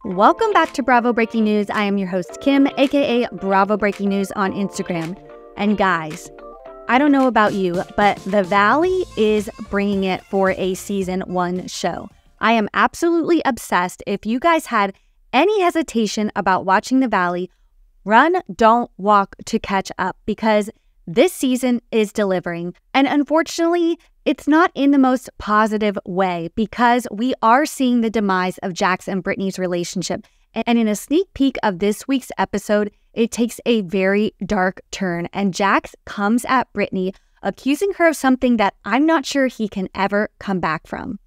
Welcome back to Bravo Breaking News. I am your host, Kim, aka Bravo Breaking News on Instagram. And guys, I don't know about you, but The Valley is bringing it for a season 1 show. I am absolutely obsessed. If you guys had any hesitation about watching The Valley, run, don't walk to catch up, because this season is delivering. And unfortunately, it's not in the most positive way, because we are seeing the demise of Jax and Brittany's relationship. And in a sneak peek of this week's episode, it takes a very dark turn, and Jax comes at Brittany, accusing her of something that I'm not sure he can ever come back from.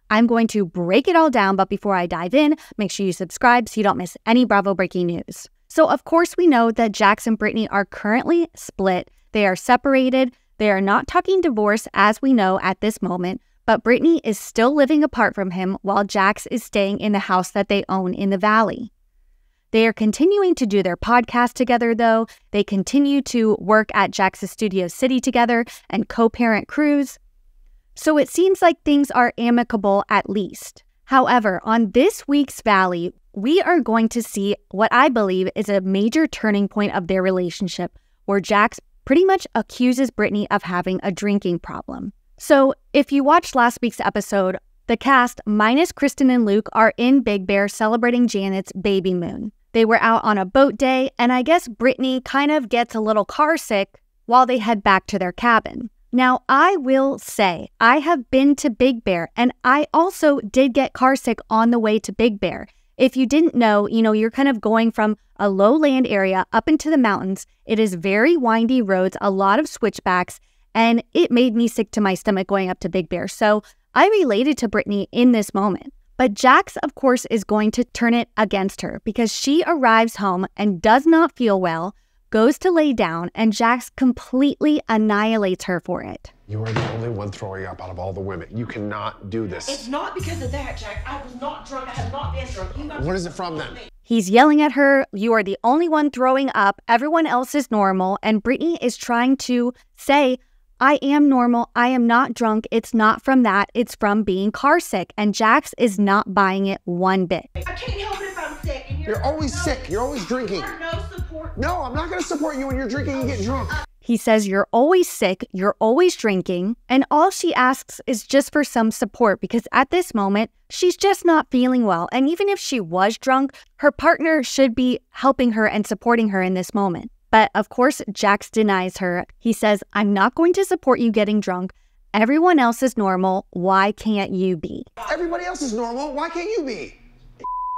I'm going to break it all down, but before I dive in, make sure you subscribe so you don't miss any Bravo Breaking News. So of course we know that Jax and Brittany are currently split. They are separated. They are not talking divorce as we know at this moment, but Brittany is still living apart from him while Jax is staying in the house that they own in the Valley. They are continuing to do their podcast together though. They continue to work at Jax's Studio City together and co-parent Cruz. So it seems like things are amicable at least. However, on this week's Valley, we are going to see what I believe is a major turning point of their relationship, where Jax pretty much accuses Brittany of having a drinking problem. So if you watched last week's episode, the cast, minus Kristen and Luke, are in Big Bear celebrating Janet's baby moon. They were out on a boat day, and I guess Brittany kind of gets a little car sick while they head back to their cabin. Now, I will say, I have been to Big Bear, and I also did get car sick on the way to Big Bear. If you didn't know, you're kind of going from a lowland area up into the mountains. It is very windy roads, a lot of switchbacks, and it made me sick to my stomach going up to Big Bear. So I related to Brittany in this moment. But Jax, of course, is going to turn it against her because she arrives home and does not feel well, goes to lay down, and Jax completely annihilates her for it. You are the only one throwing up out of all the women. You cannot do this. It's not because of that, Jack. I was not drunk. I have not been drunk. What is it from then? He's yelling at her, "You are the only one throwing up. Everyone else is normal." And Brittany is trying to say, "I am normal. I am not drunk. It's not from that. It's from being car sick." And Jax is not buying it one bit. I can't help it if I'm sick. And You're always sick. You're always drinking. No support. No, I'm not going to support you when you're drinking and get drunk. He says you're always sick, you're always drinking, and all she asks is just for some support because at this moment, she's just not feeling well. And even if she was drunk, her partner should be helping her and supporting her in this moment. But of course, Jax denies her. He says, "I'm not going to support you getting drunk. Everyone else is normal. Why can't you be?" Everybody else is normal. Why can't you be?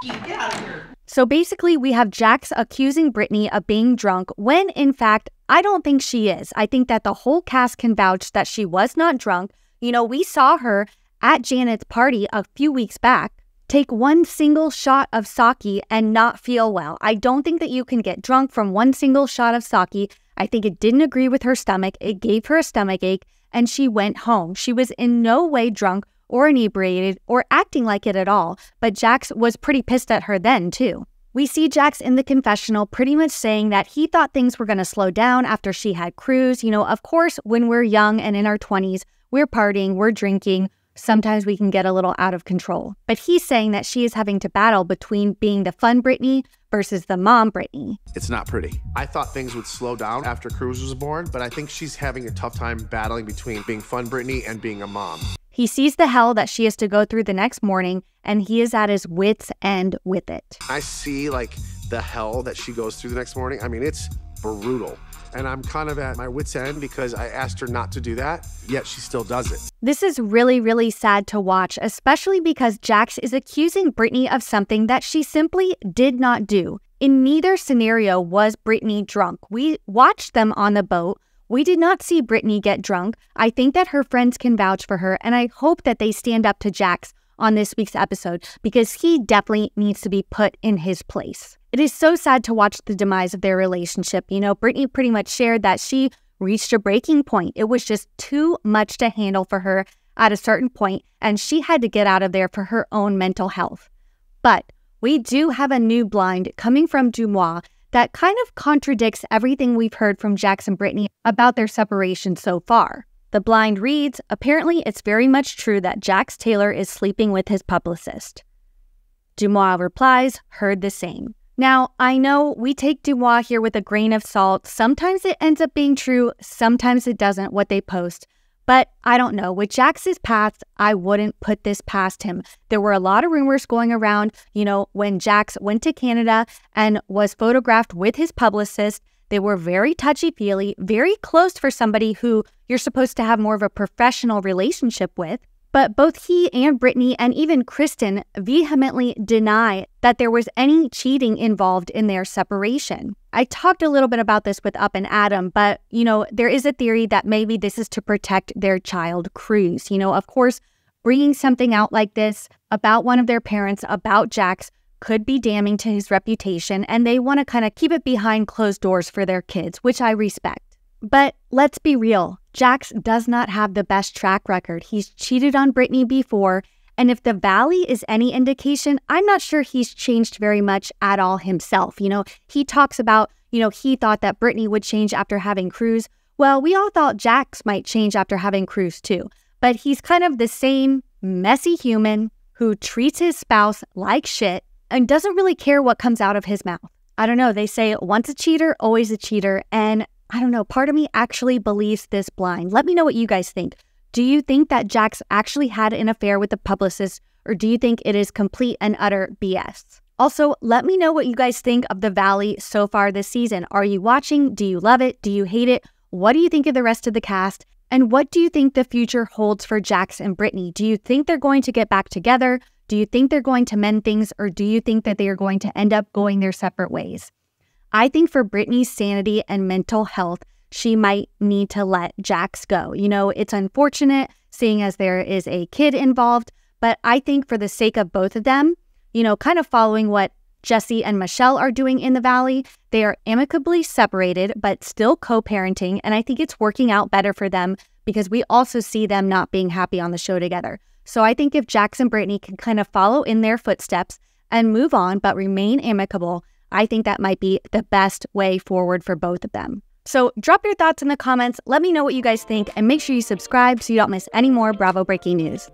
Get out of here. So basically, we have Jax accusing Brittany of being drunk when, in fact, I don't think she is. I think that the whole cast can vouch that she was not drunk. We saw her at Janet's party a few weeks back take one single shot of sake and not feel well. I don't think that you can get drunk from one single shot of sake. I think it didn't agree with her stomach. It gave her a stomach ache, and she went home. She was in no way drunk or inebriated or acting like it at all, but Jax was pretty pissed at her then too. We see Jax in the confessional pretty much saying that he thought things were going to slow down after she had Cruz. Of course, when we're young and in our 20s, we're partying, we're drinking. Sometimes we can get a little out of control. But he's saying that she is having to battle between being the fun Brittany versus the mom Brittany. It's not pretty. I thought things would slow down after Cruz was born, but I think she's having a tough time battling between being fun Brittany and being a mom. He sees the hell that she has to go through the next morning, and he is at his wit's end with it. I see the hell that she goes through the next morning. I mean, it's brutal. And I'm kind of at my wit's end because I asked her not to do that, yet she still does it. This is really, really sad to watch, especially because Jax is accusing Brittany of something that she simply did not do. In neither scenario was Brittany drunk. We watched them on the boat. We did not see Brittany get drunk. I think that her friends can vouch for her, and I hope that they stand up to Jax on this week's episode because he definitely needs to be put in his place. It is so sad to watch the demise of their relationship. Brittany pretty much shared that she reached a breaking point. It was just too much to handle for her at a certain point, and she had to get out of there for her own mental health. But we do have a new blind coming from Dumois that kind of contradicts everything we've heard from Jax and Brittany about their separation so far. The blind reads, apparently it's very much true that Jax Taylor is sleeping with his publicist. Dumois replies, heard the same. Now, I know we take Dumois here with a grain of salt. Sometimes it ends up being true, sometimes it doesn't, what they post. But I don't know. With Jax's past, I wouldn't put this past him. There were a lot of rumors going around, when Jax went to Canada and was photographed with his publicist. They were very touchy-feely, very close for somebody who you're supposed to have more of a professional relationship with. But both he and Brittany and even Kristen vehemently deny that there was any cheating involved in their separation. I talked a little bit about this with Up and Adam, but, there is a theory that maybe this is to protect their child, Cruz. Of course, bringing something out like this about one of their parents, about Jax, could be damning to his reputation, and they want to kind of keep it behind closed doors for their kids, which I respect. But let's be real, Jax does not have the best track record. He's cheated on Brittany before, and if the Valley is any indication, I'm not sure he's changed very much at all himself. He talks about, he thought that Brittany would change after having Cruz. Well, we all thought Jax might change after having Cruz too, but he's kind of the same messy human who treats his spouse like shit and doesn't really care what comes out of his mouth. I don't know, they say once a cheater, always a cheater, and I don't know, part of me actually believes this blind. Let me know what you guys think. Do you think that Jax actually had an affair with the publicist, or do you think it is complete and utter BS? Also, let me know what you guys think of the Valley so far this season. Are you watching? Do you love it? Do you hate it? What do you think of the rest of the cast? And what do you think the future holds for Jax and Brittany? Do you think they're going to get back together? Do you think they're going to mend things, or do you think that they are going to end up going their separate ways? I think for Brittany's sanity and mental health, she might need to let Jax go. It's unfortunate seeing as there is a kid involved, but I think for the sake of both of them, kind of following what Jesse and Michelle are doing in the Valley, they are amicably separated, but still co-parenting, and I think it's working out better for them because we also see them not being happy on the show together. So I think if Jax and Brittany can kind of follow in their footsteps and move on, but remain amicable, I think that might be the best way forward for both of them. So drop your thoughts in the comments, let me know what you guys think, and make sure you subscribe so you don't miss any more Bravo Breaking News.